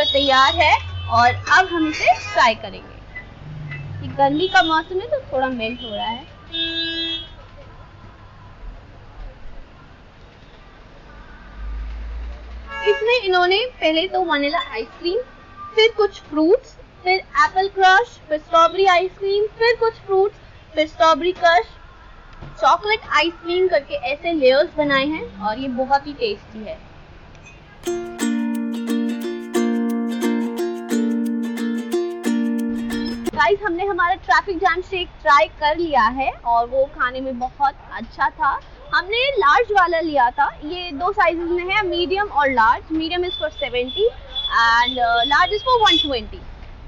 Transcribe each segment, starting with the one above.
बनकर तैयार है और अब हम इसे फ्राई करेंगे। ये गर्मी का मौसम है तो थोड़ा मेल्ट हो रहा है। इसमें इन्होंने पहले तो वनीला आइसक्रीम, फिर कुछ फ्रूट्स, फिर एप्पल क्रश, फिर स्ट्रॉबेरी आइसक्रीम, फिर कुछ फ्रूट्स, फिर स्ट्रॉबेरी क्रश, चॉकलेट आइसक्रीम करके ऐसे लेयर्स बनाए हैं और ये बहुत ही टेस्टी है। गाइस, हमने हमारा ट्रैफिक जैम शेक ट्राई कर लिया है और वो खाने में बहुत अच्छा था। हमने लार्ज वाला लिया था। ये दो साइजेस में है, मीडियम और large. Medium is for 70 and large is for 120।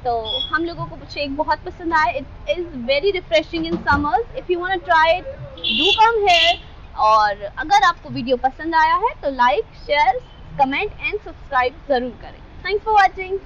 तो हम लोगों को शेक बहुत पसंद आया। It is very refreshing in summers. If you want to try it, do come here. और अगर आपको वीडियो पसंद आया है तो like, share, comment and subscribe जरूर करें। Thanks for watching.